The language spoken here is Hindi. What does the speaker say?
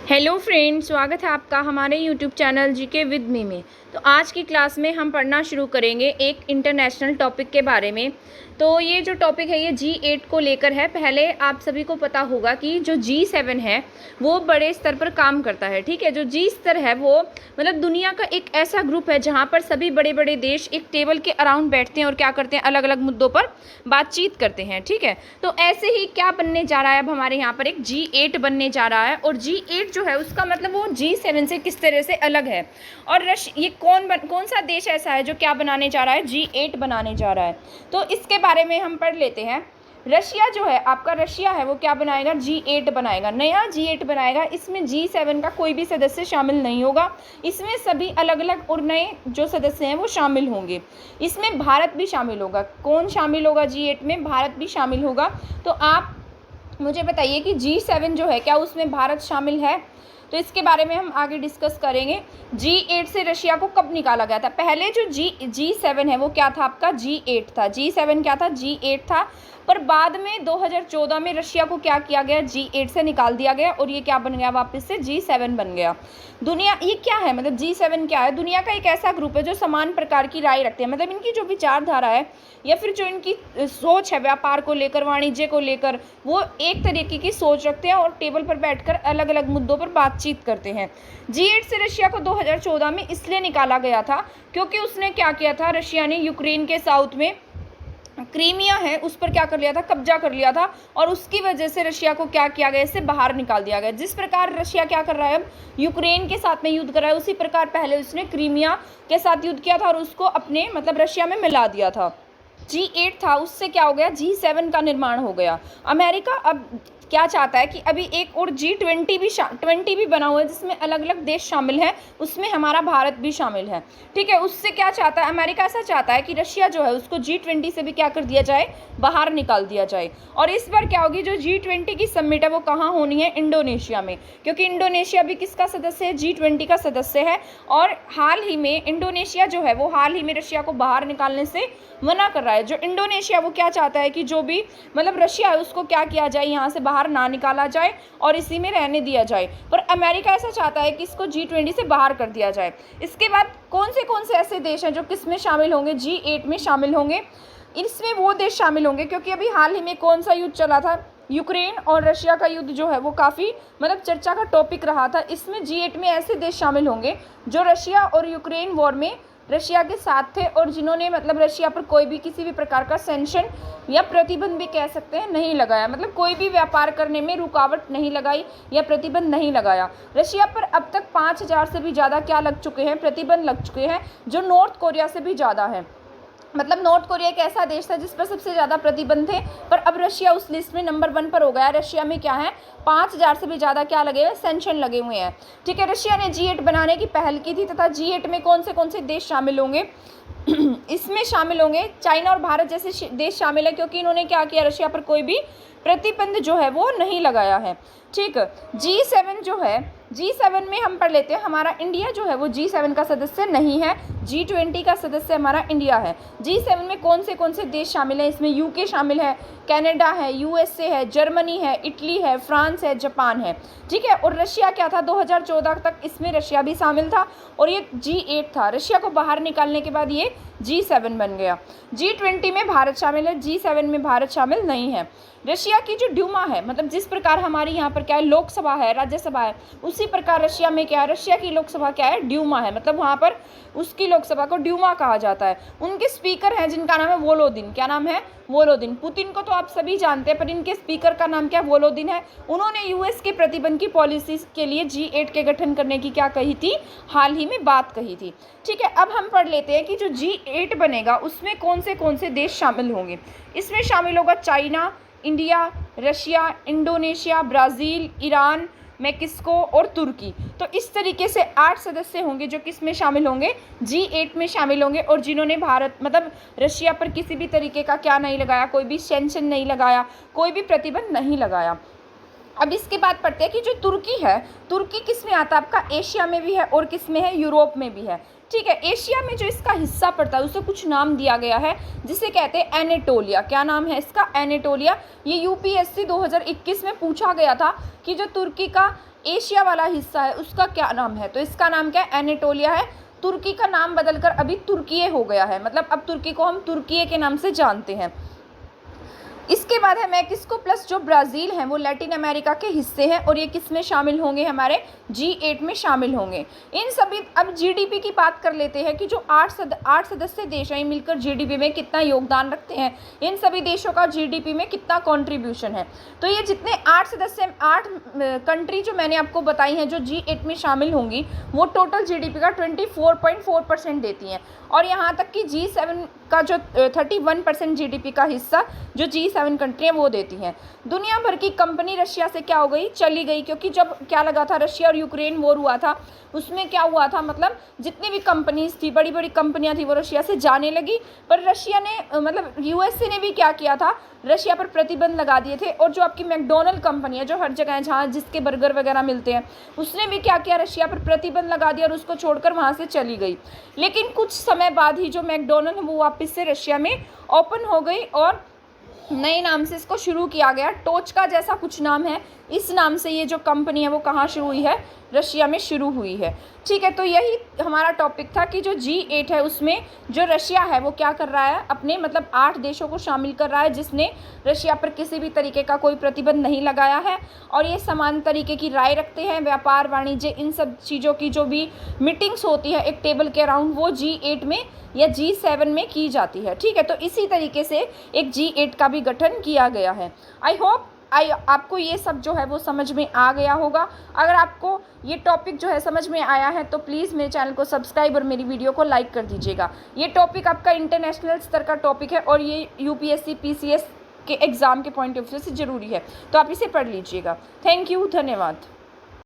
हेलो फ्रेंड्स, स्वागत है आपका हमारे YouTube channel GK with me में। तो आज की क्लास में हम पढ़ना शुरू करेंगे एक इंटरनेशनल टॉपिक के बारे में। तो ये जो टॉपिक है ये G8 को लेकर है। पहले आप सभी को पता होगा कि जो G7 है वो बड़े स्तर पर काम करता है, ठीक है। जो G स्तर है वो मतलब दुनिया का एक ऐसा ग्रुप है जहाँ पर सभी बड़े बड़े देश एक टेबल के अराउंड बैठते हैं और क्या करते हैं, अलग अलग मुद्दों पर बातचीत करते हैं, ठीक है। तो ऐसे ही क्या बनने जा रहा है, अब हमारे यहाँ पर एक G8 बनने जा रहा है। और G8 जो है उसका मतलब वो G7 से किस तरह से अलग है। और ये कौन सा देश ऐसा है जो क्या बनाने जा रहा है, G8 बनाने जा रहा है। तो इसके बारे में हम पढ़ लेते हैं। रशिया जो है, आपका रशिया है वो क्या बनाएगा, G8 बनाएगा, नया G8 बनाएगा। इसमें G7 का कोई भी सदस्य शामिल नहीं होगा। इसमें सभी अलग अलग और नए जो सदस्य हैं वो शामिल होंगे। इसमें भारत भी शामिल होगा। कौन शामिल होगा G8 में, भारत भी शामिल होगा। तो आप मुझे बताइए कि G7 जो है क्या उसमें भारत शामिल है। तो इसके बारे में हम आगे डिस्कस करेंगे। G8 से रशिया को कब निकाला गया था। पहले जो G7 है वो क्या था, आपका G8 था। G7 क्या था, G8 था। पर बाद में 2014 में रशिया को क्या किया गया, G8 से निकाल दिया गया और ये क्या बन गया, वापस से G7 बन गया। दुनिया ये क्या है, मतलब G7 क्या है, दुनिया का एक ऐसा ग्रुप है जो समान प्रकार की राय रखते हैं। मतलब इनकी जो विचारधारा है या फिर जो इनकी सोच है व्यापार को लेकर, वाणिज्य को लेकर, वो एक तरीके की सोच रखते हैं और टेबल पर बैठकर अलग अलग मुद्दों पर बातचीत करते हैं। G8 से रशिया को 2014 में इसलिए निकाला गया था क्योंकि उसने क्या किया था, रशिया ने यूक्रेन के साउथ में क्रीमिया है उस पर क्या कर लिया था, कब्जा कर लिया था। और उसकी वजह से रशिया को क्या किया गया, इससे बाहर निकाल दिया गया। जिस प्रकार रशिया क्या कर रहा है, अब यूक्रेन के साथ में युद्ध कर रहा है, उसी प्रकार पहले उसने क्रीमिया के साथ युद्ध किया था और उसको अपने मतलब रशिया में मिला दिया था। G8 था, उससे क्या हो गया, G7 का निर्माण हो गया। अमेरिका अब क्या चाहता है कि अभी एक और G20 भी बना हुआ है जिसमें अलग अलग देश शामिल हैं, उसमें हमारा भारत भी शामिल है, ठीक है। उससे क्या चाहता है अमेरिका, ऐसा चाहता है कि रशिया जो है उसको G20 से भी क्या कर दिया जाए, बाहर निकाल दिया जाए। और इस बार क्या होगी, जो G20 की समिट है वो कहाँ होनी है, इंडोनेशिया में। क्योंकि इंडोनेशिया भी किसका सदस्य है, G20 का सदस्य है। और हाल ही में इंडोनेशिया जो है वो हाल ही में रशिया को बाहर निकालने से मना कर रहा है। जो इंडोनेशिया वो क्या चाहता है कि जो भी मतलब रशिया है उसको क्या किया जाए, यहाँ से बाहर ना निकाला जाए और इसी में रहने दिया जाए। पर अमेरिका ऐसा चाहता है कि इसको G20 से बाहर कर दिया जाए। इसके बाद कौन से ऐसे देश हैं जो किस में शामिल होंगे, G8 में शामिल होंगे। इसमें वो देश शामिल होंगे क्योंकि अभी हाल ही में कौन सा युद्ध चला था, यूक्रेन और रशिया का युद्ध जो है वो काफ़ी मतलब चर्चा का टॉपिक रहा था। इसमें G8 में ऐसे देश शामिल होंगे जो रशिया और यूक्रेन वॉर में रशिया के साथ थे और जिन्होंने मतलब रशिया पर कोई भी किसी भी प्रकार का सैंक्शन या प्रतिबंध भी कह सकते हैं नहीं लगाया। मतलब कोई भी व्यापार करने में रुकावट नहीं लगाई या प्रतिबंध नहीं लगाया। रशिया पर अब तक 5000 से भी ज़्यादा क्या लग चुके हैं, प्रतिबंध लग चुके हैं, जो नॉर्थ कोरिया से भी ज़्यादा है। मतलब नॉर्थ कोरिया एक ऐसा देश था जिस पर सबसे ज़्यादा प्रतिबंध थे, पर अब रशिया उस लिस्ट में नंबर 1 पर हो गया। रशिया में क्या है, 5000 से भी ज़्यादा क्या लगे हुए, सैंक्शन लगे हुए हैं, ठीक है। रशिया ने G8 बनाने की पहल की थी तथा G8 में कौन से देश शामिल होंगे इसमें शामिल होंगे चाइना और भारत जैसे देश शामिल है क्योंकि इन्होंने क्या किया, रशिया पर कोई भी प्रतिबंध जो है वो नहीं लगाया है, ठीक। G7 जो है, G7 में हम पढ़ लेते हैं, हमारा इंडिया जो है वो G7 का सदस्य नहीं है, G20 का सदस्य हमारा इंडिया है। G7 में कौन से देश शामिल हैं, इसमें यूके शामिल है, कनाडा है, यूएसए है, जर्मनी है, इटली है, फ्रांस है, जापान है, ठीक है। और रशिया क्या था, 2014 तक इसमें रशिया भी शामिल था और ये G8 था। रशिया को बाहर निकालने के बाद ये G7 बन गया। G20 में भारत शामिल है, G7 में भारत शामिल नहीं है। रशिया की जो ड्यूमा है, मतलब जिस प्रकार हमारी यहाँ पर क्या है, लोकसभा है, राज्यसभा है, उसी प्रकार रशिया में क्या है, रशिया की लोकसभा क्या है, ड्यूमा है। मतलब वहाँ पर उसकी लोकसभा को ड्यूमा कहा जाता है। उनके स्पीकर हैं जिनका नाम है वोलोदिन। क्या नाम है, वोलोदिन। पुतिन को तो आप सभी जानते हैं, पर इनके स्पीकर का नाम क्या, वोलोदिन है। उन्होंने यूएस के प्रतिबंध की पॉलिसी के लिए G8 के गठन करने की क्या कही थी, हाल ही में बात कही थी, ठीक है। अब हम पढ़ लेते हैं कि जो G8 बनेगा उसमें कौन से देश शामिल होंगे। इसमें शामिल होगा China, India, Russia, Indonesia, Brazil, Iran, Mexico और तुर्की। तो इस तरीके से 8 सदस्य होंगे जो किस में शामिल होंगे, G8 में शामिल होंगे। और जिन्होंने भारत मतलब रशिया पर किसी भी तरीके का क्या नहीं लगाया, कोई भी सैंक्शन नहीं लगाया, कोई भी प्रतिबंध नहीं लगाया। अब इसके बाद पढ़ते हैं कि जो तुर्की है, तुर्की किस में आता है, आपका एशिया में भी है और किस में है, यूरोप में भी है। ठीक है। एशिया में जो इसका हिस्सा पड़ता है उसे कुछ नाम दिया गया है जिसे कहते हैं एनेटोलिया। क्या नाम है इसका? एनेटोलिया। ये यूपीएससी 2021 में पूछा गया था कि जो तुर्की का एशिया वाला हिस्सा है उसका क्या नाम है, तो इसका नाम क्या है? एनेटोलिया है। तुर्की का नाम बदलकर अभी तुर्कीये हो गया है, मतलब अब तुर्की को हम तुर्कीये के नाम से जानते हैं। इसके बाद है मैक्सिको प्लस जो ब्राज़ील है वो लैटिन अमेरिका के हिस्से हैं और ये किस में शामिल होंगे? हमारे G8 में शामिल होंगे। इन सभी, अब जीडीपी की बात कर लेते हैं कि जो 8 सदस्य देश हैं मिलकर जीडीपी में कितना योगदान रखते हैं, इन सभी देशों का जीडीपी में कितना कॉन्ट्रीब्यूशन है। तो ये जितने 8 कंट्री जो मैंने आपको बताई हैं जो G8 में शामिल होंगी वो टोटल जीडीपी का 24.4% देती हैं, और यहाँ तक कि G7 का जो 31% जीडीपी का हिस्सा जो G7 कंट्रियाँ वो देती हैं। दुनिया भर की कंपनी रशिया से क्या हो गई? चली गई, क्योंकि जब क्या लगा था, रशिया और यूक्रेन वॉर हुआ था, उसमें क्या हुआ था, मतलब जितनी भी कंपनीज थी, बड़ी बड़ी कंपनियां थी, वो रशिया से जाने लगी। पर रशिया ने, मतलब यूएसए ने भी क्या किया था, रशिया पर प्रतिबंध लगा दिए थे। और जो आपकी मैकडोनल्ड कंपनी है जो हर जगह है, जहाँ जिसके बर्गर वगैरह मिलते हैं, उसने भी क्या किया, रशिया पर प्रतिबंध लगा दिया और उसको छोड़कर वहाँ से चली गई। लेकिन कुछ समय बाद ही जो मैकडोनल्ड है वो वापस से रशिया में ओपन हो गई और नए नाम से इसको शुरू किया गया। टोच का जैसा कुछ नाम है, इस नाम से ये जो कंपनी है वो कहाँ शुरू हुई है? रशिया में शुरू हुई है। ठीक है, तो यही हमारा टॉपिक था कि जो G8 है उसमें जो रशिया है वो क्या कर रहा है, अपने मतलब 8 देशों को शामिल कर रहा है जिसने रशिया पर किसी भी तरीके का कोई प्रतिबंध नहीं लगाया है, और ये समान तरीके की राय रखते हैं। व्यापार, वाणिज्य, इन सब चीज़ों की जो भी मीटिंग्स होती है एक टेबल के अराउंड, वो G8 में या G7 में की जाती है। ठीक है, तो इसी तरीके से एक G8 का भी गठन किया गया है। आई होप आपको ये सब जो है वो समझ में आ गया होगा। अगर आपको ये टॉपिक जो है समझ में आया है तो प्लीज़ मेरे चैनल को सब्सक्राइब और मेरी वीडियो को लाइक कर दीजिएगा। ये टॉपिक आपका इंटरनेशनल स्तर का टॉपिक है और ये यूपीएससी पीसीएस के एग्ज़ाम के पॉइंट ऑफ व्यू से ज़रूरी है, तो आप इसे पढ़ लीजिएगा। थैंक यू, धन्यवाद।